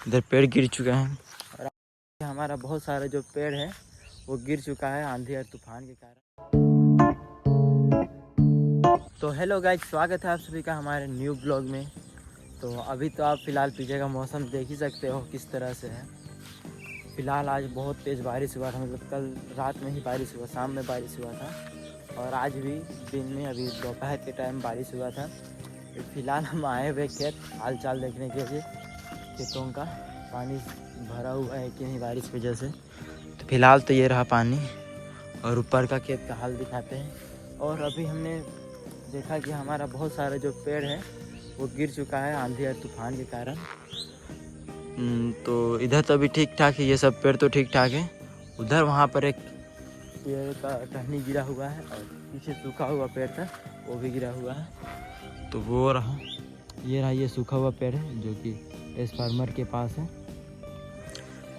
इधर पेड़ गिर चुका है और हमारा बहुत सारा जो पेड़ है वो गिर चुका है आंधी और तूफान के कारण। तो हेलो गाइस, स्वागत है आप सभी का हमारे न्यू ब्लॉग में। तो अभी तो आप फ़िलहाल पीछे का मौसम देख ही सकते हो किस तरह से है। फ़िलहाल आज बहुत तेज़ बारिश हुआ था, मतलब कल रात में ही बारिश हुआ, शाम में बारिश हुआ था और आज भी दिन में अभी दोपहर के टाइम बारिश हुआ था। फ़िलहाल हम आए हुए खेत हाल चाल देखने के लिए, खेतों का पानी भरा हुआ है कि नहीं बारिश की वजह से। तो फ़िलहाल तो ये रहा पानी और ऊपर का खेत का हाल दिखाते हैं। और अभी हमने देखा कि हमारा बहुत सारा जो पेड़ है वो गिर चुका है आंधी और तूफान के कारण। तो इधर तो अभी ठीक ठाक है, ये सब पेड़ तो ठीक ठाक है। उधर वहाँ पर एक पेड़ का टहनी गिरा हुआ है और पीछे सूखा हुआ पेड़ था वो भी गिरा हुआ है। तो वो रहा, ये सूखा हुआ पेड़ है जो कि ट्रांसफार्मर के पास है।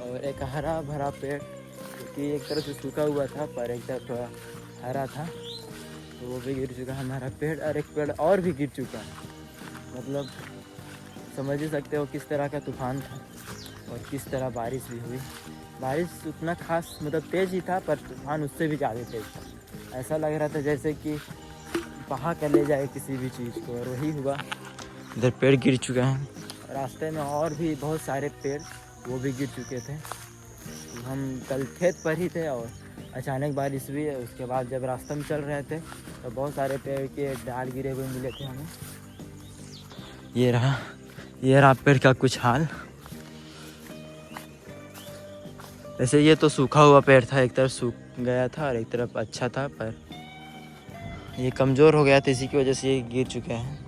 और एक हरा भरा पेड़ जो कि एक तरफ से सूखा हुआ था पर एक तरफ थोड़ा हरा था, तो वो भी गिर चुका है हमारा पेड़। और एक पेड़ और भी गिर चुका है, मतलब समझ ही सकते हो किस तरह का तूफान था और किस तरह बारिश भी हुई। बारिश उतना खास मतलब तेज़ ही था पर तूफान उससे भी ज़्यादा तेज़ था। ऐसा लग रहा था जैसे कि बहा कर ले जाए किसी भी चीज़ को, और वही हुआ। इधर पेड़ गिर चुका है, रास्ते में और भी बहुत सारे पेड़ वो भी गिर चुके थे। तो हम कल खेत पर ही थे और अचानक बारिश हुई है। उसके बाद जब रास्ते में चल रहे थे तो बहुत सारे पेड़ के डाल गिरे हुए मिले थे हमें। ये रहा पेड़ का कुछ हाल। वैसे ये तो सूखा हुआ पेड़ था, एक तरफ सूख गया था और एक तरफ अच्छा था, पर ये कमज़ोर हो गया था, इसी की वजह से ये गिर चुके हैं।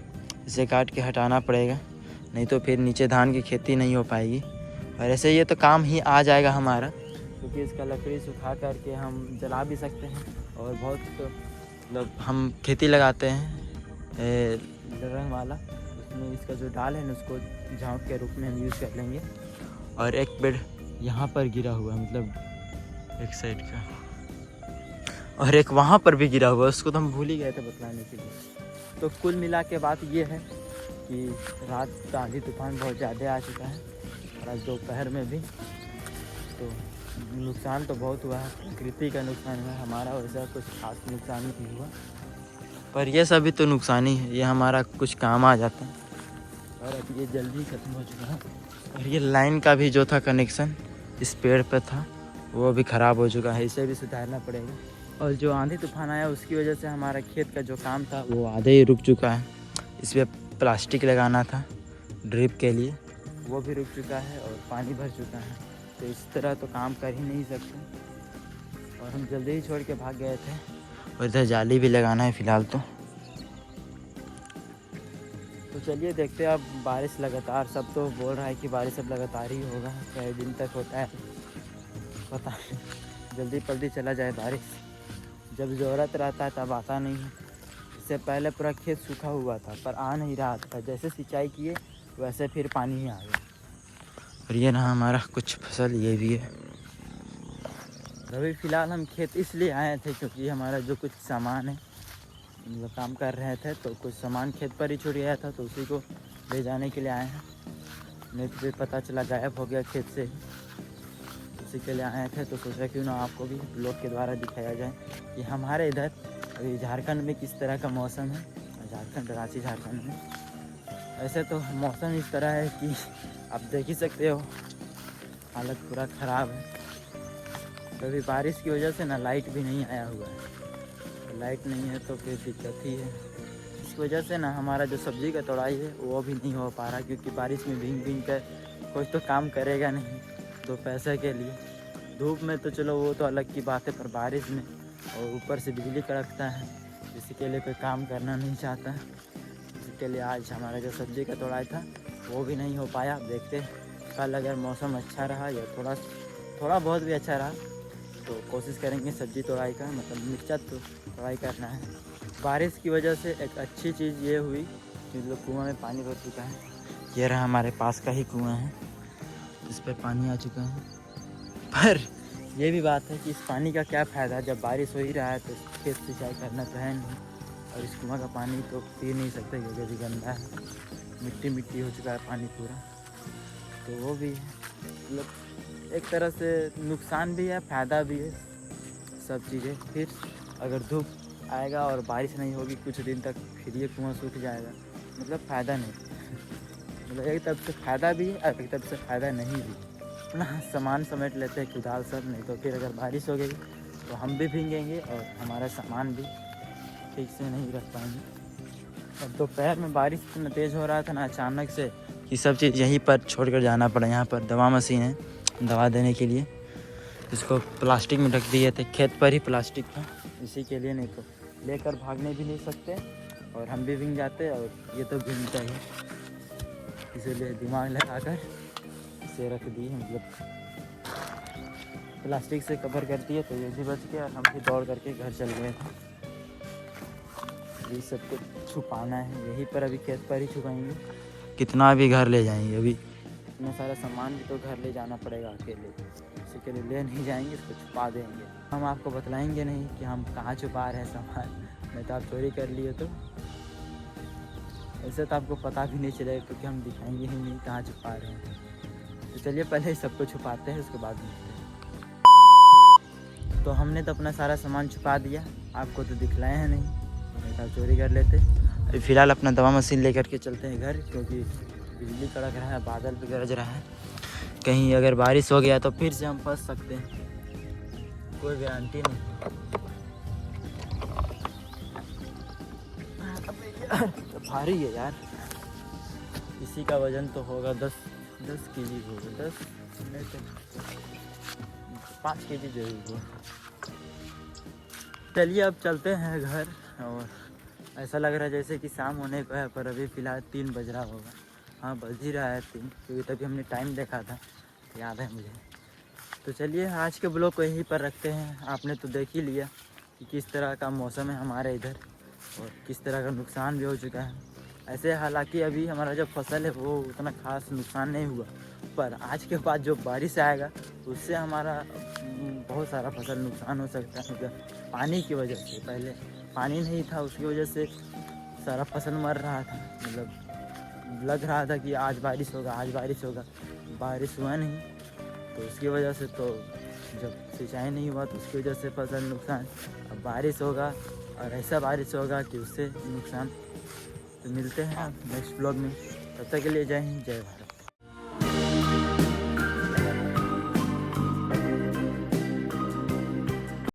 इसे काट के हटाना पड़ेगा, नहीं तो फिर नीचे धान की खेती नहीं हो पाएगी। और ऐसे ये तो काम ही आ जाएगा हमारा, क्योंकि इसका लकड़ी सुखा करके हम जला भी सकते हैं। और बहुत मतलब हम खेती लगाते हैं रंग वाला, उसमें इसका जो डाल है ना उसको झाँक के रूप में हम यूज़ कर लेंगे। और एक पेड़ यहाँ पर गिरा हुआ है, मतलब एक साइड का, और एक वहाँ पर भी गिरा हुआ है, उसको तो हम भूल ही गए थे बतलाने के लिए। तो कुल मिला के बात ये है कि रात का आंधी तूफान बहुत ज़्यादा आ चुका है और आज दोपहर में भी। तो नुकसान तो बहुत हुआ है, प्रकृति का नुकसान हुआ है, हमारा वैसा कुछ खास नुकसान नहीं हुआ। पर ये सभी तो नुकसान ही है, ये हमारा कुछ काम आ जाता है। और अब ये जल्दी ख़त्म हो चुका है। और ये लाइन का भी जो था कनेक्शन इस पेड़ पे था वो भी ख़राब हो चुका है, इसे भी सुधारना पड़ेगा। और जो आंधी तूफान आया उसकी वजह से हमारा खेत का जो काम था वो आधे ही रुक चुका है। इस पर प्लास्टिक लगाना था ड्रिप के लिए, वो भी रुक चुका है और पानी भर चुका है। तो इस तरह तो काम कर ही नहीं सकते और हम जल्दी ही छोड़ के भाग गए थे। और इधर जाली भी लगाना है फ़िलहाल तो चलिए देखते हैं। अब बारिश लगातार, सब तो बोल रहा है कि बारिश अब लगातार ही होगा, कई दिन तक होता है पता नहीं, जल्दी जल्दी चला जाए बारिश। जब ज़रूरत रहता है तब आता नहीं है। इससे पहले पूरा खेत सूखा हुआ था पर आ नहीं रहा था, जैसे सिंचाई किए वैसे फिर पानी ही आ गया। और ये ना हमारा कुछ फसल ये भी है। अभी फ़िलहाल हम खेत इसलिए आए थे क्योंकि हमारा जो कुछ सामान है, मतलब काम कर रहे थे तो कुछ सामान खेत पर ही छूट गया था, तो उसी को ले जाने के लिए आए हैं। नहीं तो फिर पता चला गायब हो गया खेत से ही, उसी के लिए आए थे। तो सोचा क्यों ना आपको भी ब्लॉग के द्वारा दिखाया जाए कि हमारे इधर अभी झारखंड में किस तरह का मौसम है। झारखंड, रांची झारखंड में ऐसे तो मौसम इस तरह है कि आप देख ही सकते हो, हालत पूरा ख़राब है। कभी बारिश की वजह से ना लाइट भी नहीं आया हुआ है, तो लाइट नहीं है तो फिर दिक्कत ही है। इसकी वजह से ना हमारा जो सब्ज़ी का तोड़ाई है वो भी नहीं हो पा रहा, क्योंकि बारिश में भीग भीग कर कोई तो काम करेगा नहीं दो पैसे के लिए। धूप में तो चलो वो तो अलग की बात है, पर बारिश में और ऊपर से बिजली कड़कता है, इसी के लिए कोई काम करना नहीं चाहता। इसी के लिए आज हमारा जो सब्ज़ी का तोड़ाई था वो भी नहीं हो पाया। देखते कल अगर मौसम अच्छा रहा या थोड़ा बहुत भी अच्छा रहा तो कोशिश करेंगे सब्ज़ी तोड़ाई का, मतलब मिर्चा तो तोड़ाई करना है। बारिश की वजह से एक अच्छी चीज़ ये हुई कि मतलब कुआं में पानी भर चुका है। ये रहा हमारे पास का ही कुआं है, इस पर पानी आ चुका है। पर ये भी बात है कि इस पानी का क्या फ़ायदा, जब बारिश हो ही रहा है तो खेत सिंचाई करना तो है नहीं। और इस कुआं का पानी तो पी नहीं सकते क्योंकि अभी गंदा है, मिट्टी मिट्टी हो चुका है पानी पूरा। तो वो भी है। मतलब एक तरह से नुकसान भी है, फ़ायदा भी है, सब चीज़ें। फिर अगर धूप आएगा और बारिश नहीं होगी कुछ दिन तक, फिर ये कुआँ सूख जाएगा, मतलब फ़ायदा नहीं। मतलब एक तरफ से फ़ायदा भी है और एक तरफ से फ़ायदा नहीं भी। अपना सामान समेट लेते हैं कुदाल सब, नहीं तो फिर अगर बारिश हो गई तो हम भी भीगेंगे और हमारा सामान भी ठीक से नहीं रख पाएंगे। अब दोपहर में बारिश इतना तेज़ हो रहा था ना अचानक से कि सब चीज़ यहीं पर छोड़ कर जाना पड़ा। यहाँ पर दवा मशीन है दवा देने के लिए, इसको प्लास्टिक में ढक दिए थे, खेत पर ही प्लास्टिक था इसी के लिए, नहीं तो लेकर भागने भी नहीं सकते और हम भी भीग जाते और ये तो भीगता ही, इसीलिए दिमाग लगाकर इसे रख दिए। मतलब प्लास्टिक से कवर कर दिए तो ये भी बच गया और हम भी दौड़ करके घर चल गए थे। ये सब कुछ छुपाना है यहीं पर, अभी खेत पर ही छुपाएंगे, कितना भी घर ले जाएंगे। अभी इतना सारा सामान भी तो घर ले जाना पड़ेगा अकेले, इसी के लिए ले नहीं जाएंगे, इसको छुपा देंगे। हम आपको बतलाएंगे नहीं कि हम कहाँ छुपा रहे हैं सामान, नहीं तो आप चोरी कर लिए तो ऐसे तो आपको पता भी नहीं चलेगा, क्योंकि हम दिखाएंगे ही नहीं कहाँ छुपा रहे हैं। तो चलिए पहले सबको छुपाते हैं, उसके बाद मिलते हैं। तो हमने तो अपना सारा सामान छुपा दिया, आपको तो दिखलाए हैं नहीं तो आप चोरी कर लेते। अभी फ़िलहाल अपना दवा मशीन लेकर के चलते हैं घर, क्योंकि बिजली कड़क रहा है, बादल भी गरज रहा है, कहीं अगर बारिश हो गया तो फिर से हम फंस सकते हैं, कोई गारंटी नहीं। तो भारी है यार, इसी का वजन तो होगा 10 केजी होगा, 10 नहीं तो 5 केजी जरूर होगा। चलिए अब चलते हैं घर, और ऐसा लग रहा है जैसे कि शाम होने को है, पर अभी फ़िलहाल 3 बज रहा होगा। हाँ बज ही रहा है 3, क्योंकि तभी हमने टाइम देखा था, याद है मुझे। तो चलिए आज के ब्लॉग को यहीं पर रखते हैं। आपने तो देख ही लिया कि किस तरह का मौसम है हमारे इधर और किस तरह का नुकसान भी हो चुका है। ऐसे हालांकि अभी हमारा जो फसल है वो उतना खास नुकसान नहीं हुआ, पर आज के बाद जो बारिश आएगा उससे हमारा बहुत सारा फसल नुकसान हो सकता है। मतलब पानी की वजह से, पहले पानी नहीं था उसकी वजह से सारा फसल मर रहा था। मतलब लग रहा था कि आज बारिश होगा, आज बारिश होगा, बारिश हुआ नहीं, तो उसकी वजह से तो जब सिंचाई नहीं हुआ तो उसकी वजह से फसल नुकसान। अब बारिश होगा और ऐसा बारिश होगा कि उससे नुकसान। तो मिलते हैं नेक्स्ट ब्लॉग में, तब तक के लिए जय हिंद जय भारत।